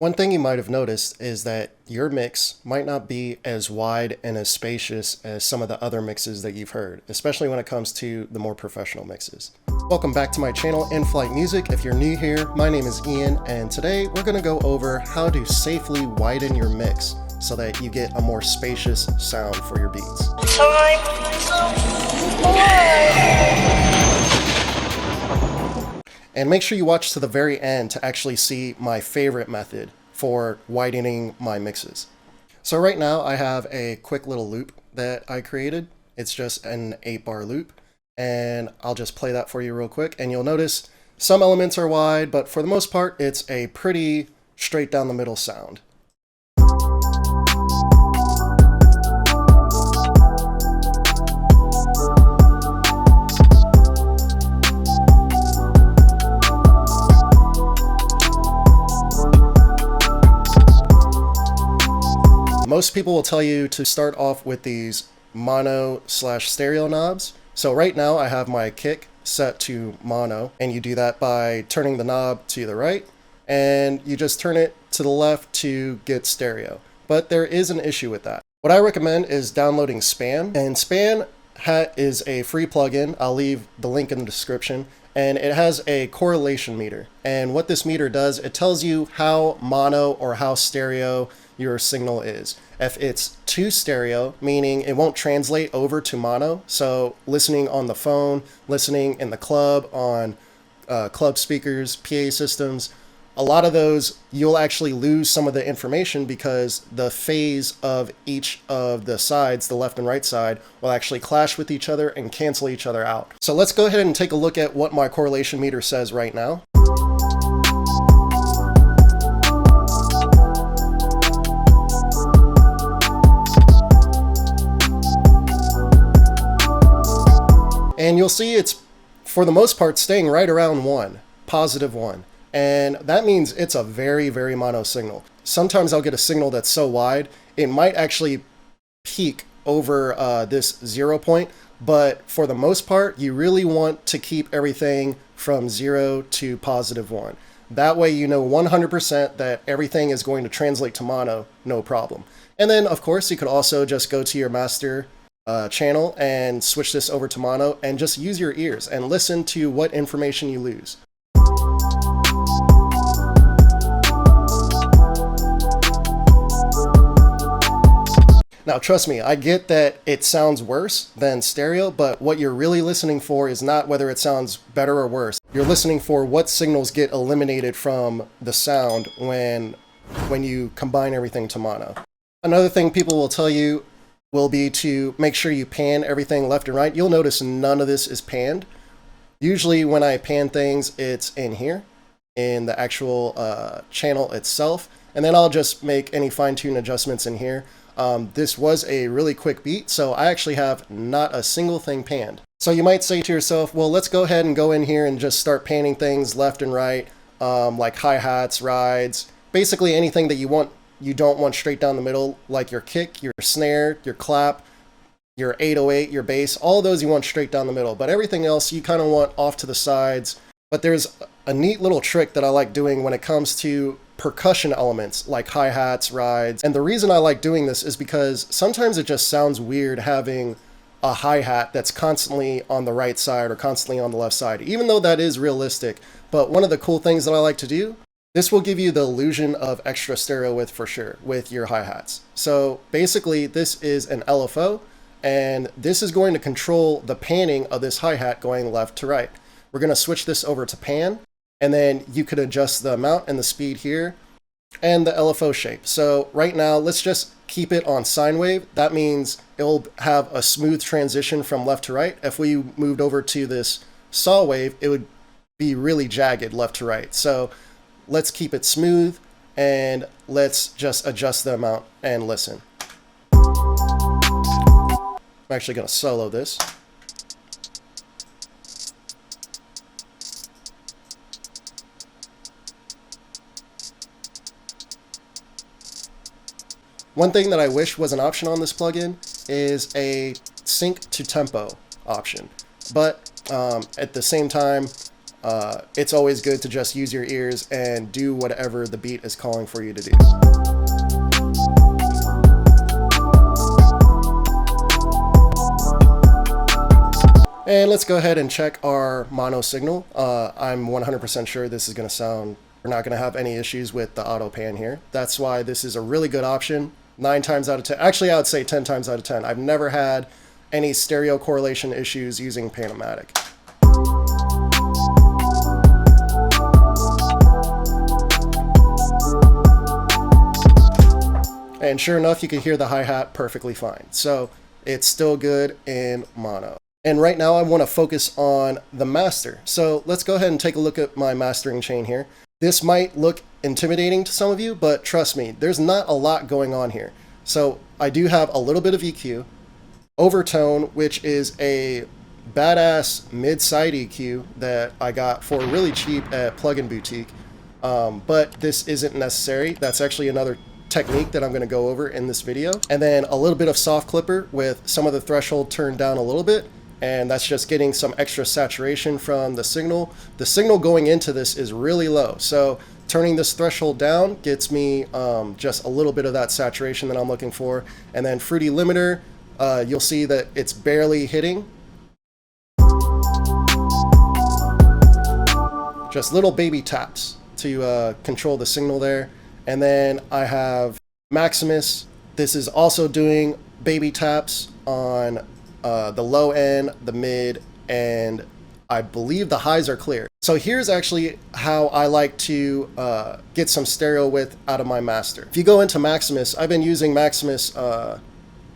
One thing you might have noticed is that your mix might not be as wide and as spacious as some of the other mixes that you've heard, especially when it comes to the more professional mixes. Welcome back to my channel, Inflightmuzik. If you're new here, my name is Ian, and today we're going to go over how to safely widen your mix so that you get a more spacious sound for your beats. And make sure you watch to the very end to actually see my favorite method for widening my mixes. So right now I have a quick little loop that I created. It's just an 8-bar loop, and I'll just play that for you real quick. And you'll notice some elements are wide, but for the most part, it's a pretty straight down the middle sound. Most people will tell you to start off with these mono/stereo knobs. So right now I have my kick set to mono, and you do that by turning the knob to the right, and you just turn it to the left to get stereo. But there is an issue with that. What I recommend is downloading Span, and Span is a free plugin. I'll leave the link in the description. And it has a correlation meter. And what this meter does, it tells you how mono or how stereo your signal is. If it's too stereo, meaning it won't translate over to mono, so listening on the phone, listening in the club, on club speakers, PA systems, a lot of those, you'll actually lose some of the information because the phase of each of the sides, the left and right side, will actually clash with each other and cancel each other out. So let's go ahead and take a look at what my correlation meter says right now. And you'll see it's, for the most part, staying right around 1, positive 1. And that means it's a very, very mono signal. Sometimes I'll get a signal that's so wide, it might actually peak over this 0 point, but for the most part, you really want to keep everything from 0 to positive 1. That way you know 100% that everything is going to translate to mono, no problem. And then, of course, you could also just go to your master channel and switch this over to mono and just use your ears and listen to what information you lose. Now, trust me, I get that it sounds worse than stereo, but what you're really listening for is not whether it sounds better or worse. You're listening for what signals get eliminated from the sound when you combine everything to mono. Another thing people will tell you will be to make sure you pan everything left and right. You'll notice none of this is panned. Usually when I pan things, it's in here, in the actual channel itself, and then I'll just make any fine-tune adjustments in here. This was a really quick beat, so I actually have not a single thing panned. So you might say to yourself, well, let's go ahead and go in here and just start panning things left and right, like hi-hats, rides, basically anything that you don't want straight down the middle, like your kick, your snare, your clap, your 808, your bass, all those you want straight down the middle, but everything else you kind of want off to the sides. But there's a neat little trick that I like doing when it comes to percussion elements like hi-hats, rides. And the reason I like doing this is because sometimes it just sounds weird having a hi-hat that's constantly on the right side or constantly on the left side, even though that is realistic. But one of the cool things that I like to do, this will give you the illusion of extra stereo width for sure with your hi-hats. So basically this is an LFO, and this is going to control the panning of this hi-hat going left to right. We're going to switch this over to pan, and then you could adjust the amount and the speed here and the LFO shape. So right now, let's just keep it on sine wave. That means it'll have a smooth transition from left to right. If we moved over to this saw wave, it would be really jagged left to right. So let's keep it smooth, and let's just adjust the amount and listen. I'm actually going to solo this. One thing that I wish was an option on this plugin is a sync to tempo option, but at the same time, it's always good to just use your ears and do whatever the beat is calling for you to do. And let's go ahead and check our mono signal. I'm 100% sure this is going to sound, we're not going to have any issues with the auto pan here. That's why this is a really good option. 9 times out of 10, actually I would say 10 times out of 10. I've never had any stereo correlation issues using Panomatic. And sure enough, you can hear the hi-hat perfectly fine. So it's still good in mono. And right now I want to focus on the master. So let's go ahead and take a look at my mastering chain here. This might look intimidating to some of you, but trust me, there's not a lot going on here. So I do have a little bit of EQ, overtone, which is a badass mid-side EQ that I got for really cheap at Plugin Boutique. But this isn't necessary. That's actually another technique that I'm going to go over in this video. And then a little bit of soft clipper with some of the threshold turned down a little bit. And that's just getting some extra saturation from the signal. The signal going into this is really low. So turning this threshold down gets me just a little bit of that saturation that I'm looking for. And then Fruity Limiter, you'll see that it's barely hitting. Just little baby taps to control the signal there. And then I have Maximus. This is also doing baby taps on the low end, the mid, and I believe the highs are clear. So here's actually how I like to get some stereo width out of my master. If you go into Maximus, I've been using Maximus a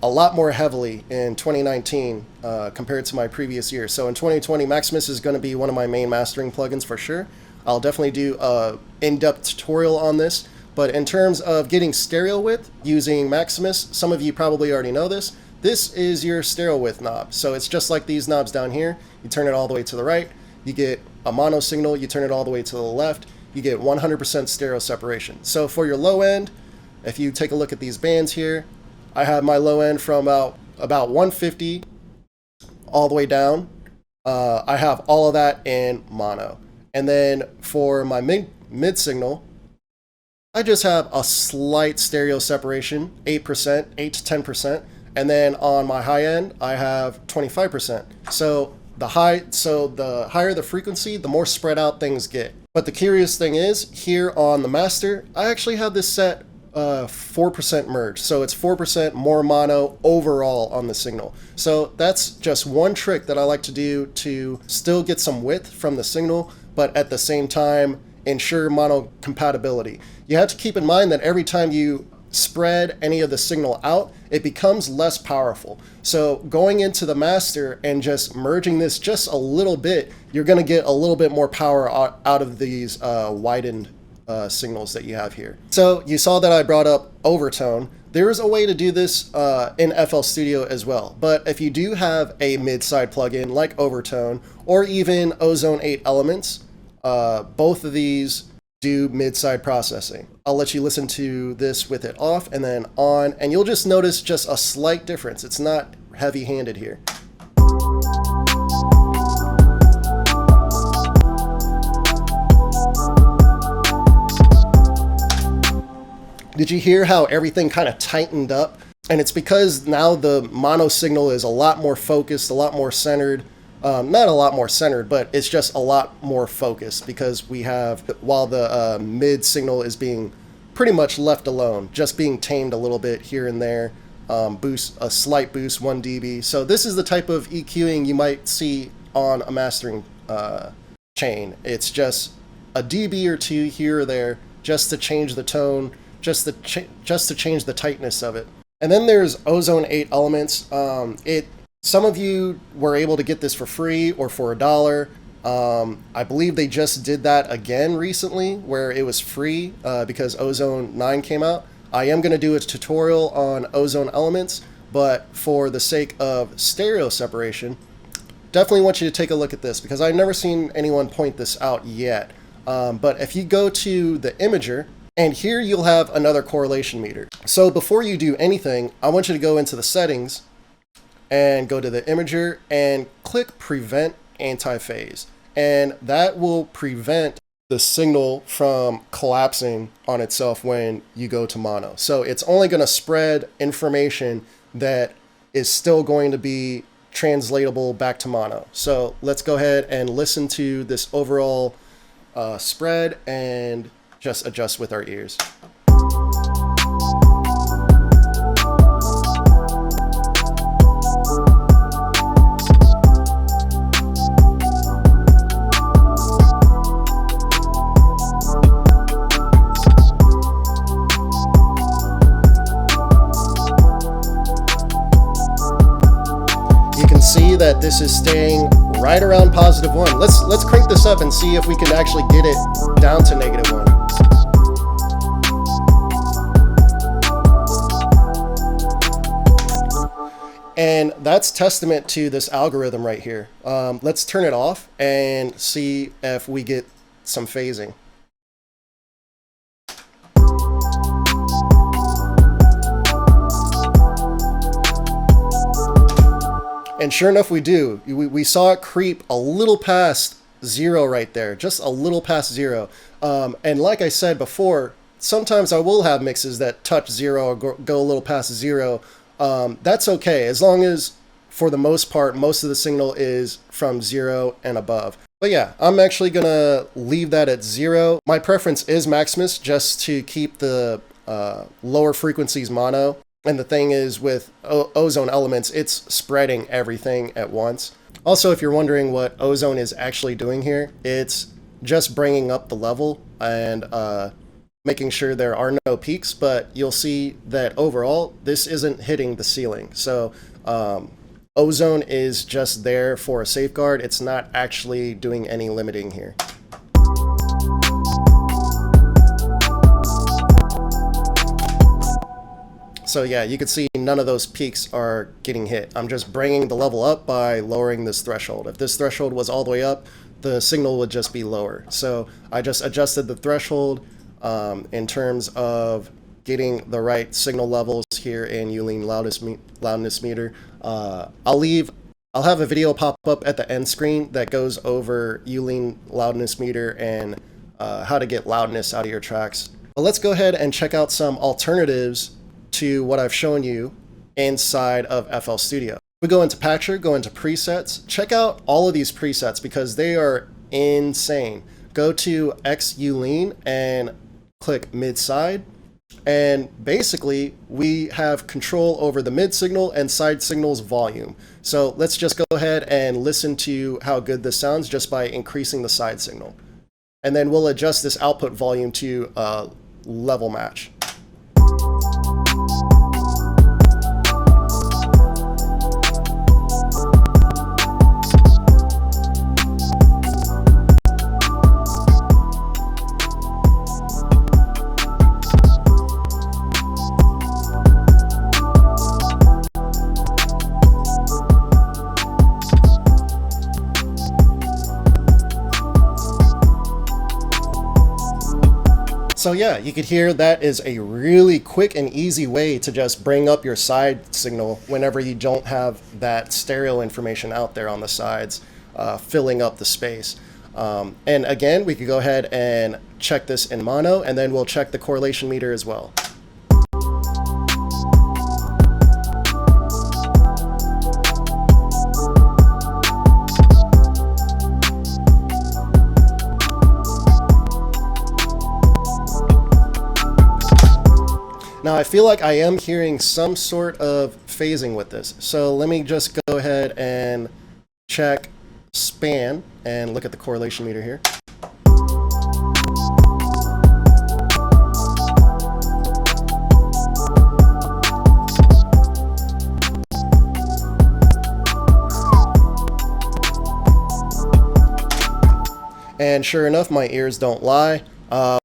lot more heavily in 2019 compared to my previous year. So in 2020, Maximus is going to be one of my main mastering plugins for sure. I'll definitely do an in-depth tutorial on this. But in terms of getting stereo width using Maximus, some of you probably already know this. This is your stereo width knob. So it's just like these knobs down here. You turn it all the way to the right, you get a mono signal, you turn it all the way to the left, you get 100% stereo separation. So for your low end, if you take a look at these bands here, I have my low end from about 150 all the way down. I have all of that in mono. And then for my mid signal, I just have a slight stereo separation, 8%, 8 to 10%. And then on my high end, I have 25%. So the higher the frequency, the more spread out things get. But the curious thing is, here on the master, I actually have this set 4% merge. So it's 4% more mono overall on the signal. So that's just one trick that I like to do to still get some width from the signal, but at the same time, ensure mono compatibility. You have to keep in mind that every time you spread any of the signal out, it becomes less powerful. So going into the master and just merging this just a little bit, you're going to get a little bit more power out of these widened signals that you have here. So you saw that I brought up overtone. There is a way to do this in FL Studio as well. But if you do have a mid-side plugin like overtone or even Ozone 8 Elements, both of these do mid-side processing. I'll let you listen to this with it off and then on, and you'll just notice just a slight difference. It's not heavy-handed here. Did you hear how everything kind of tightened up? And it's because now the mono signal is a lot more focused, a lot more centered. Not a lot more centered, but it's just a lot more focused because we have, while the mid signal is being pretty much left alone, just being tamed a little bit here and there, boost, a slight boost, 1 dB. So this is the type of EQing you might see on a mastering chain. It's just a dB or two here or there just to change the tone, just to change the tightness of it. And then there's Ozone 8 Elements. Some of you were able to get this for free or for $1. I believe they just did that again recently where it was free because Ozone 9 came out. I am going to do a tutorial on Ozone Elements, but for the sake of stereo separation, definitely want you to take a look at this because I've never seen anyone point this out yet. But if you go to the imager, and here you'll have another correlation meter. So before you do anything, I want you to go into the settings and go to the imager and click Prevent Anti-Phase. and that will prevent the signal from collapsing on itself when you go to mono. So it's only going to spread information that is still going to be translatable back to mono. So let's go ahead and listen to this overall spread and just adjust with our ears. See that this is staying right around +1. Let's crank this up and see if we can actually get it down to -1. And that's testament to this algorithm right here. Let's turn it off and see if we get some phasing. And sure enough, we do. We saw it creep a little past 0 right there, just a little past 0. And like I said before, sometimes I will have mixes that touch 0 or go a little past 0. That's okay, as long as, for the most part, most of the signal is from 0 and above. But yeah, I'm actually going to leave that at 0. My preference is Maximus, just to keep the lower frequencies mono. And the thing is, with ozone elements, it's spreading everything at once. Also, if you're wondering what ozone is actually doing here, it's just bringing up the level and making sure there are no peaks, but you'll see that overall, this isn't hitting the ceiling. So ozone is just there for a safeguard. It's not actually doing any limiting here. So yeah, you can see none of those peaks are getting hit. I'm just bringing the level up by lowering this threshold. If this threshold was all the way up, the signal would just be lower. So I just adjusted the threshold in terms of getting the right signal levels here in Uline loudness meter. I'll have a video pop up at the end screen that goes over Uline loudness meter and how to get loudness out of your tracks. But let's go ahead and check out some alternatives to what I've shown you inside of FL Studio. We go into Patcher, go into presets, check out all of these presets because they are insane. Go to X Uline and click mid side. And basically we have control over the mid signal and side signals volume. So let's just go ahead and listen to how good this sounds just by increasing the side signal. And then we'll adjust this output volume to level match. So yeah, you could hear that is a really quick and easy way to just bring up your side signal whenever you don't have that stereo information out there on the sides, filling up the space. And again, we could go ahead and check this in mono, and then we'll check the correlation meter as well. Now I feel like I am hearing some sort of phasing with this. So let me just go ahead and check span and look at the correlation meter here. And sure enough, my ears don't lie.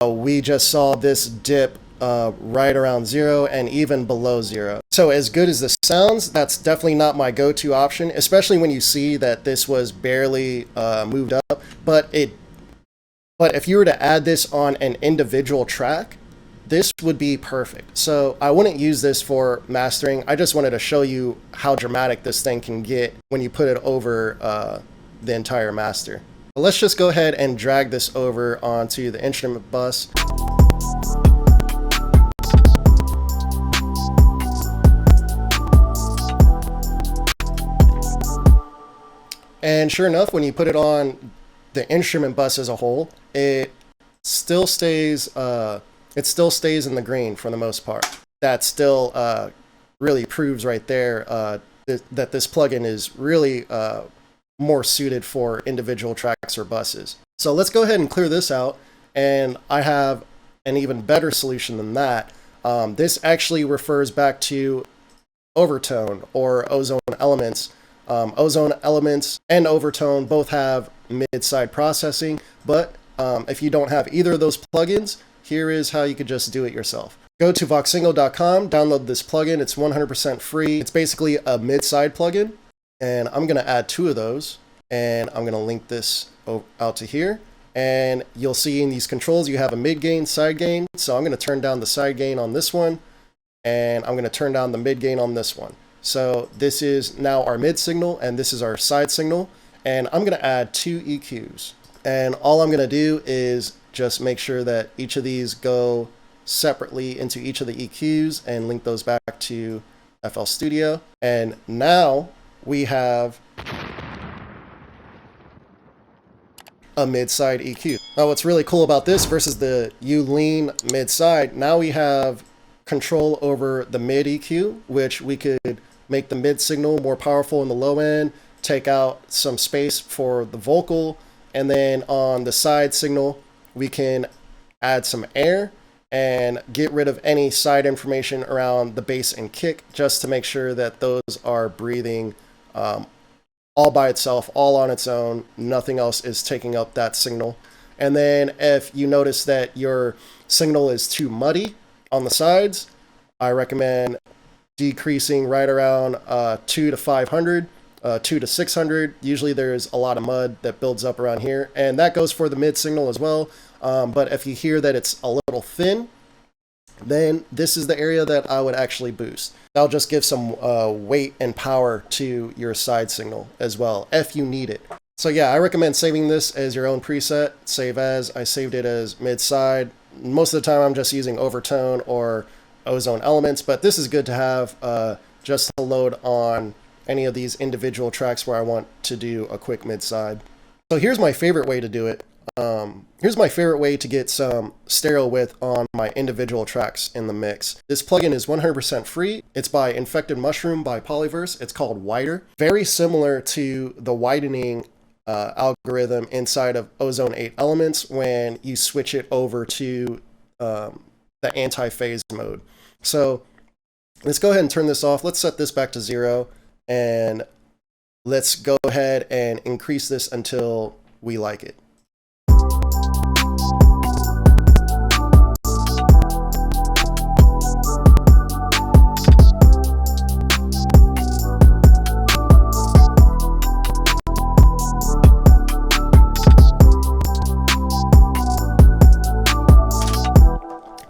We just saw this dip right around 0 and even below 0. So as good as this sounds, that's definitely not my go-to option, especially when you see that this was barely moved up. But if you were to add this on an individual track, this would be perfect. So I wouldn't use this for mastering. I just wanted to show you how dramatic this thing can get when you put it over the entire master. But let's just go ahead and drag this over onto the instrument bus. And sure enough, when you put it on the instrument bus as a whole, it still stays in the green for the most part. That still really proves right there that this plugin is really more suited for individual tracks or buses. So let's go ahead and clear this out, and I have an even better solution than that. This actually refers back to overtone or ozone elements. Ozone elements and overtone both have mid-side processing, but if you don't have either of those plugins, here is how you could just do it yourself. Go to voxingo.com, download this plugin. It's 100% free. It's basically a mid-side plugin, and I'm going to add 2 of those, and I'm going to link this out to here. And you'll see in these controls you have a mid gain, side gain. So I'm going to turn down the side gain on this one, and I'm going to turn down the mid gain on this one. So this is now our mid signal, and this is our side signal. And I'm going to add 2 EQs. And all I'm going to do is just make sure that each of these go separately into each of the EQs and link those back to FL Studio. And now we have a mid-side EQ. Now what's really cool about this versus the you lean mid-side, now we have control over the mid EQ, which we could make the mid signal more powerful in the low end, take out some space for the vocal, and then on the side signal we can add some air and get rid of any side information around the bass and kick, just to make sure that those are breathing all by itself, all on its own. Nothing else is taking up that signal. And then if you notice that your signal is too muddy on the sides, I recommend decreasing right around 2 to 500, 2 to 600. Usually there's a lot of mud that builds up around here, and that goes for the mid signal as well. But if you hear that it's a little thin, then this is the area that I would actually boost. That'll just give some weight and power to your side signal as well, if you need it. So yeah, I recommend saving this as your own preset. Save as. I saved it as mid-side. Most of the time I'm just using overtone or ozone elements, but this is good to have just to load on any of these individual tracks where I want to do a quick mid-side. So here's my favorite way to do it. Here's my favorite way to get some stereo width on my individual tracks in the mix. This plugin is 100% free. It's by Infected Mushroom by Polyverse. It's called Widen. Very similar to the widening algorithm inside of Ozone 8 Elements when you switch it over to the anti-phase mode. So let's go ahead and turn this off. Let's set this back to 0, and let's go ahead and increase this until we like it.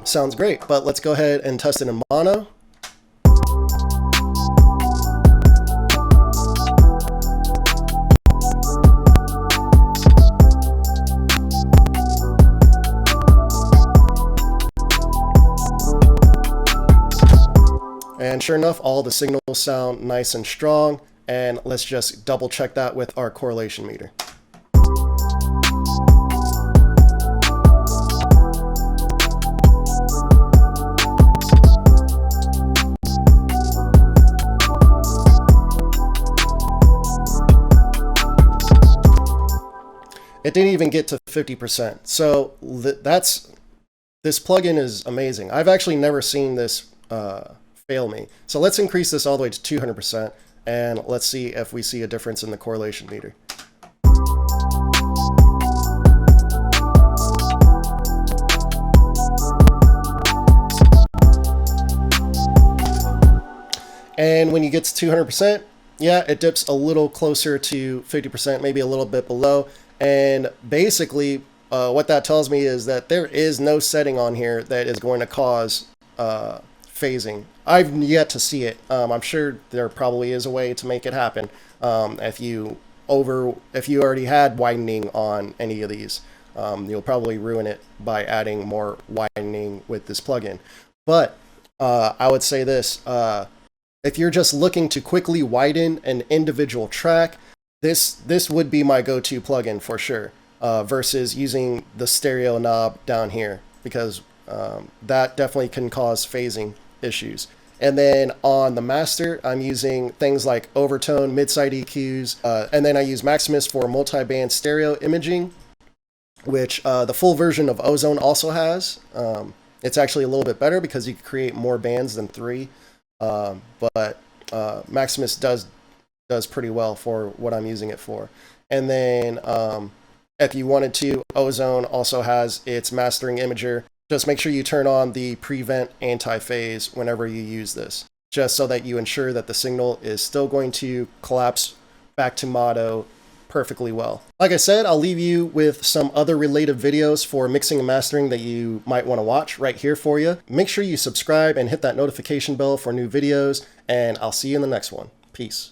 Sounds great, but let's go ahead and test it in mono. And sure enough, all the signals sound nice and strong. And let's just double check that with our correlation meter. It didn't even get to 50%. So this plugin is amazing. I've actually never seen this fail me. So let's increase this all the way to 200%, and let's see if we see a difference in the correlation meter. And when you get to 200%, yeah, it dips a little closer to 50%, maybe a little bit below. And basically, what that tells me is that there is no setting on here that is going to cause phasing. I've yet to see it. I'm sure there probably is a way to make it happen if you if you already had widening on any of these. You'll probably ruin it by adding more widening with this plugin. But I would say this, if you're just looking to quickly widen an individual track, this would be my go-to plugin for sure, versus using the stereo knob down here, because that definitely can cause phasing issues. And then on the master, I'm using things like overtone, mid-side EQs, and then I use Maximus for multi-band stereo imaging, which the full version of Ozone also has. It's actually a little bit better because you can create more bands than 3, but Maximus does pretty well for what I'm using it for. And then if you wanted to, Ozone also has its mastering imager. Just make sure you turn on the prevent anti-phase whenever you use this, just so that you ensure that the signal is still going to collapse back to mono perfectly well. Like I said, I'll leave you with some other related videos for mixing and mastering that you might want to watch right here for you. Make sure you subscribe and hit that notification bell for new videos, and I'll see you in the next one. Peace.